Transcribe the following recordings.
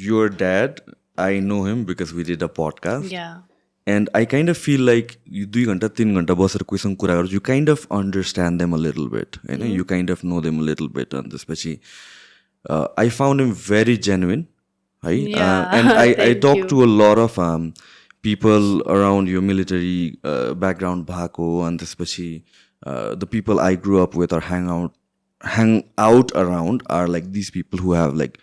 your dad, I know him because we did a podcast. Yeah. And I kind of feel like you 2 घन्टा 3 घन्टा बसेर कोहीसँग कुरा गर्छु, you kind of understand them a little bit, होइन, you kind of know them a little bit. And त्यसपछि I found him very genuine, है. Yeah, And I thank talked you. to a lot of people around your military background भएको, and त्यसपछि the people I grew up with or hang out around are like these people who have like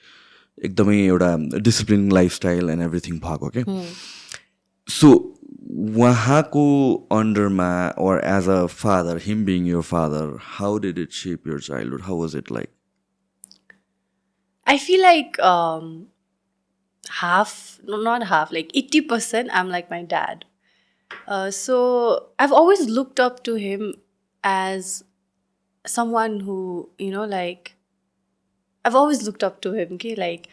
एकदमै एउटा disciplined lifestyle and everything भएको के. So उहाँको underमा, or as a father, him being your father, how did it shape your childhood? How was it like? I feel like half, no, not half, like 80% I'm like my dad. So I've always looked up to him as someone who, like, I've always looked up to him, okay? Like,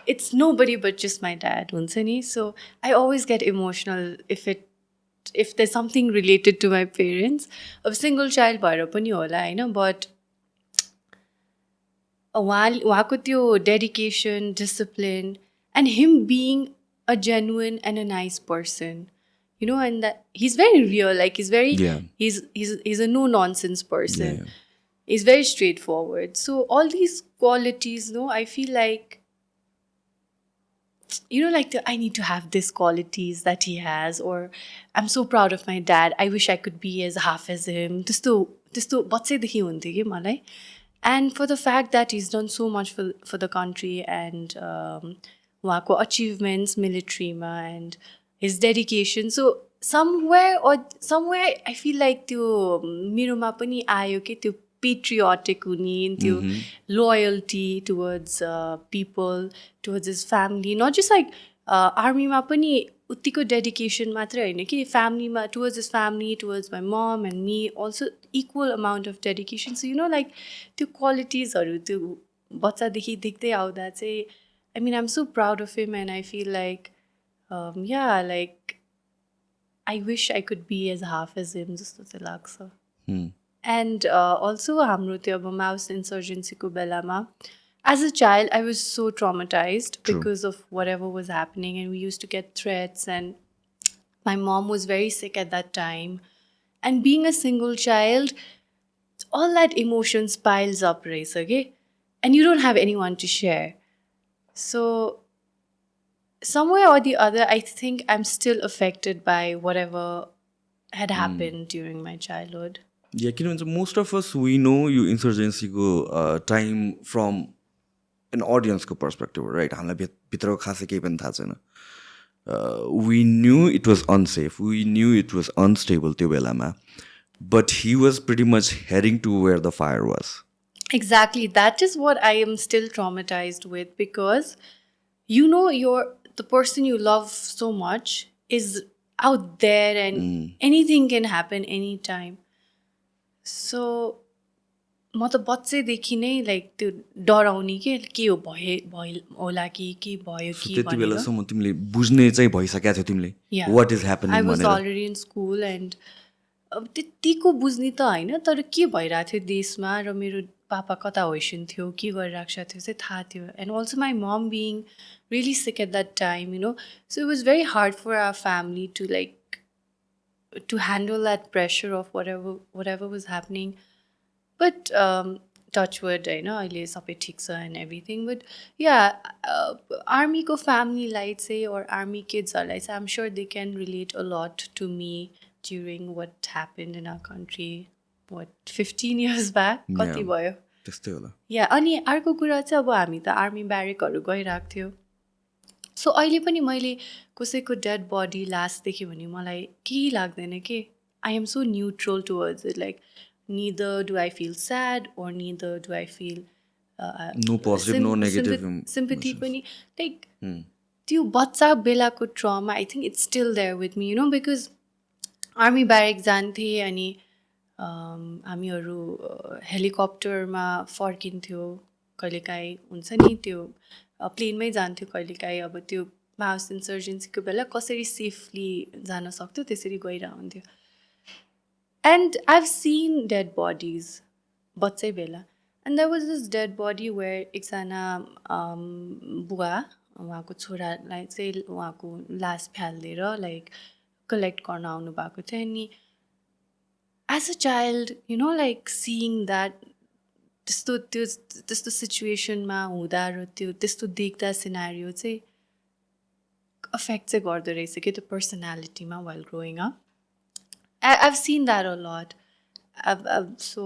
it's nobody but just my dad, huncha ni? So I always get emotional if there's something related to my parents. A single child bhara pani hola, but उहाँको त्यो dedication, discipline, and him being a genuine and a nice person, and that he's very real. Like Yeah. he's a no nonsense person. Yeah. He's very straightforward. So all these qualities, I feel like, like I need to have these qualities that he has, or I'm so proud of my dad. I wish I could be as half as him. त्यस्तो बच्चैदेखि हुन्थ्यो कि मलाई. And for the fact that he's done so much for the country, and उहाँको achievements militaryमा, and his dedication. So somewhere I feel like त्यो मेरोमा पनि आयो कि त्यो patriotic हुने, त्यो loyalty towards people, towards his family. Not just like आर्मीमा पनि उत्तिको dedication मात्रै होइन कि, family towards his family, towards my mom and me, also equal amount of dedication. So like त्यो qualitiesहरू त्यो बच्चादेखि देख्दै आउँदा चाहिँ, I mean, I'm so proud of him, and I feel like like I wish I could be as half as him जस्तो चाहिँ लाग्छ. And also हाम्रो त्यो अब Maoist insurgency को बेलामा, as a child I was so traumatized because of whatever was happening, and we used to get threats, and my mom was very sick at that time, and being a single child, all that emotions piles up, right? Okay, and you don't have anyone to share. So somewhere or the other, I think I'm still affected by whatever had happened during my childhood. Yeah, किनभने most of us, we know yo insurgency को time from an audience को perspective, right? हामीलाई भित्रको खासै केही पनि थाहा छैन. We knew it was unsafe. We knew it was unstable त्यो बेलामा. But he was pretty much heading to where the fire was. Exactly. That is what I am still traumatized with, because the person you love so much is out there, and anything can happen anytime. So म त बच्चैदेखि नै like त्यो डराउने के हो होला कि के भयो कि त्यति बेलासम्म तिमीले बुझ्ने चाहिँ भइसकेको थियो तिमीले, what is happening I was भनेर. already in school, and अब त्यतिको बुझ्ने त होइन, तर के भइरहेको थियो देशमा, र मेरो पापा कता होइसिन्थ्यो, के गरिरहेको थियो चाहिँ थाहा थियो. And also my mom being really sick at that time, so it was very hard for our family to handle that pressure of whatever was happening. But touch wood, अहिले सबै ठिक छ and everything. But yeah, army को family लाई चाहिँ, or army kids हरूलाई चाहिँ, I'm sure they can relate a lot to me during what happened in our country, 15 years back, कति भयो त्यस्तै होला. या अनि अर्को कुरा चाहिँ, अब हामी त आर्मी ब्यारेकहरू गइरहेको थियो. सो अहिले पनि मैले कसैको डेड बडी लास्ट देख्यो भने मलाई केही लाग्दैन कि, I am so neutral towards it. Like neither do I feel sad, or neither do I feel no positive, no negative sympathy पनि. Like त्यो बच्चा बेलाको trauma, I think it's still there with me, because army barrack जान्थे, अनि हामीहरू हेलिकप्टरमा फर्किन्थ्यो कहिलेकाहीँ, हुन्छ नि त्यो प्लेनमै जान्थ्यो कहिलेकाहीँ. अब त्यो माओइस्ट इन्सर्जेन्सीको बेला कसरी सेफली जान सक्थ्यो त्यसरी गइरहेको हुन्थ्यो. And I've seen dead bodies, बच्चै बेला. And there was this dead body where एकजना बुवा उहाँको छोरालाई चाहिँ उहाँको लास फ्यालिदिएर लाइक कलेक्ट गर्न आउनु भएको थियो अनि as a child you know like seeing that त्यस्तो सिचुएसनमा हुँदा र त्यस्तो देख्दा सिनारियो चाहिँ अफेक्ट चाहिँ गर्दो रहेछ कि त्यो पर्सनालिटीमा while growing up I've seen that a lot. So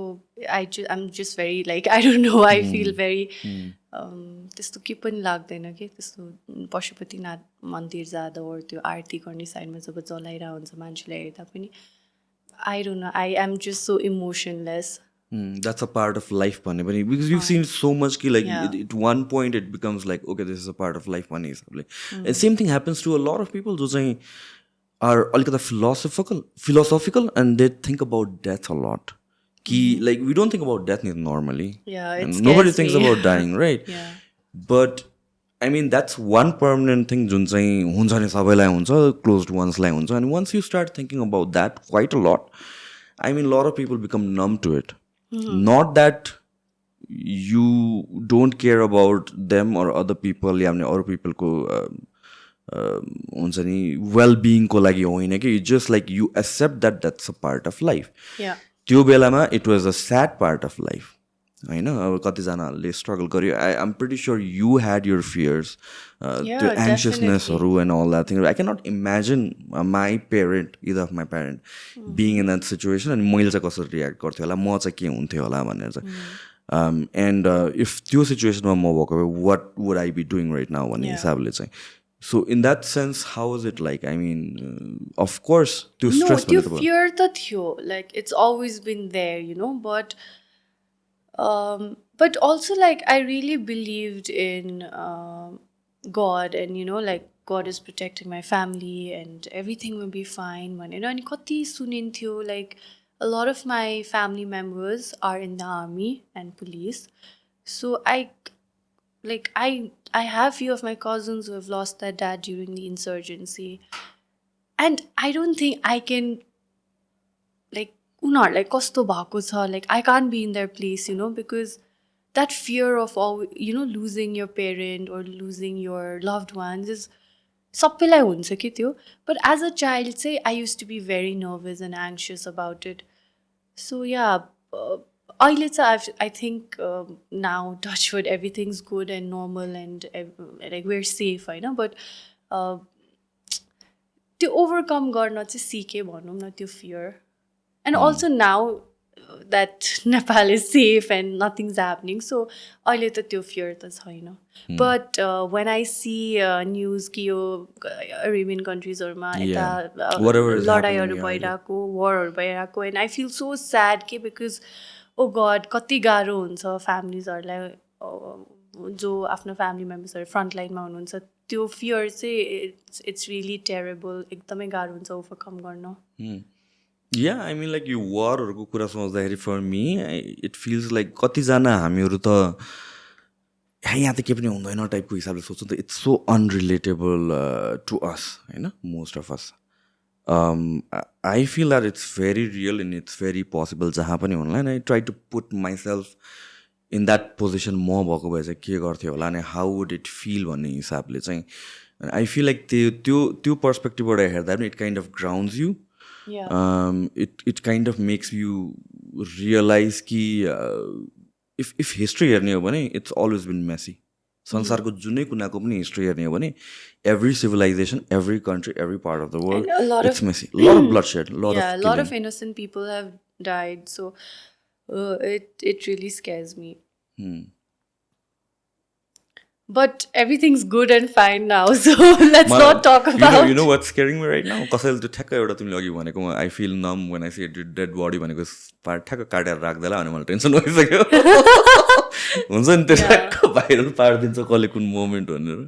I'm just very like I don't know. I feel very त्यस्तो के पनि लाग्दैन कि त्यस्तो पशुपतिनाथ मन्दिर जाँदा ओर त्यो आरती गर्ने साइडमा जब जलाइरहेको हुन्छ मान्छेलाई हेर्दा पनि I don't know. I am just so emotionless. That's a part of life भन्ने पनि because you've seen so much कि like Yeah. at one point it becomes like okay this is a part of life भन्ने हिसाबले and same thing happens to a lot of people जो चाहिँ are अलिकता philosophical and they think about death a lot कि like we don't think about death normally Yeah, it and scares nobody thinks me. about dying right Yeah. but I mean that's one permanent thing जुन चाहिँ हुन्छ नि सबैलाई हुन्छ closed onesलाई हुन्छ and once you start thinking about that quite a lot I mean a lot of people become numb to it not that you don't care about them or other people या अरू पिपलको हुन्छ नि वेल-बिइङको लागि होइन कि just like you accept that that's a part of life Yeah. त्यो बेलामा it was a sad part of life होइन अब कतिजनाले स्ट्रगल गर्यो I am pretty sure you had your fears त्यो एङ्सियसनेसहरू and all that thing I can not imagine my parent either of my parent being in that situation अनि मैले चाहिँ कसरी रियाक्ट गर्थेँ होला म चाहिँ के हुन्थ्यो होला भनेर चाहिँ एन्ड इफ त्यो सिचुएसनमा म भएको भए what would I be doing right now भन्ने हिसाबले चाहिँ So in that sense, how was it like? I mean, of course, to stress. No, त्यो fear त थियो. Like it's always been there, you know. But also like I really believed in God, and you know, like God is protecting my family, and everything will be fine. You know, अनि कति सुनिन्थ्यो like a lot of my family members are in the army and police, so I have few of my cousins who have lost their dad during the insurgency, and I don't think I can like उनीहरूलाई कस्तो भएको छ like I can't be in their place, you know, because that fear of all you know losing your parent or losing your loved ones is सबैलाई हुन्छ कि त्यो but as a child चाहिँ I used to be very nervous and anxious about it. So yeah, अहिले चाहिँ I think now touchwood everything's good and normal and like we're safe होइन but त्यो overcome गर्न चाहिँ सिकेँ भनौँ न त्यो fear and also now that Nepal is safe and nothing's happening so अहिले त त्यो fear त छैन but when I see news कि यो Arabian countries-हरुमा यता लडाइहरू भइरहेको warहरू भइरहेको and I feel so sad कि because oh God कति गाह्रो हुन्छ families-हरुलाई जो आफ्नो family members-हरु front line-मा हुनुहुन्छ त्यो fear चाहिँ it's really terrible एकदमै गाह्रो हुन्छ overcome गर्न Yeah, I mean like यो वारहरूको कुरा सोच्दाखेरि फर मी इट फिल्स लाइक कतिजना हामीहरू त यहाँ त के पनि हुँदैन टाइपको हिसाबले सोच्छौँ त it's so unrelatable to us होइन most of us I feel that it's very real and it's very possible जहाँ पनि होला and I try to put myself in that position म भएको भए चाहिँ के गर्थेँ होला अनि हाउ वुड इट फिल भन्ने हिसाबले चाहिँ आई फिल लाइक त्यो पर्सपेक्टिभबाट हेर्दा पनि it kind of grounds you it kind of makes you realize कि if history हेर्ने हो भने it's always been messy. संसारको जुनै कुनाको पनि हिस्ट्री हेर्ने हो भने every civilization, every country, every part of the world, it's messy. A lot of bloodshed, a lot of innocent people have died. So it really scares me. But everything's good and fine now, so let's not talk about. You know what's scaring me right now? कसैले त्यो ठ्याक्क एउटा तिमीले अघि भनेको I feel numb when I see a dead body भनेको ठ्याक्क काटेर राख्दैला अनि मलाई टेन्सन भइसक्यो हुन्छ नि त्यो ठ्याक्क भाइरल पारिदिन्छ कसले कुन मोमेन्ट भनेर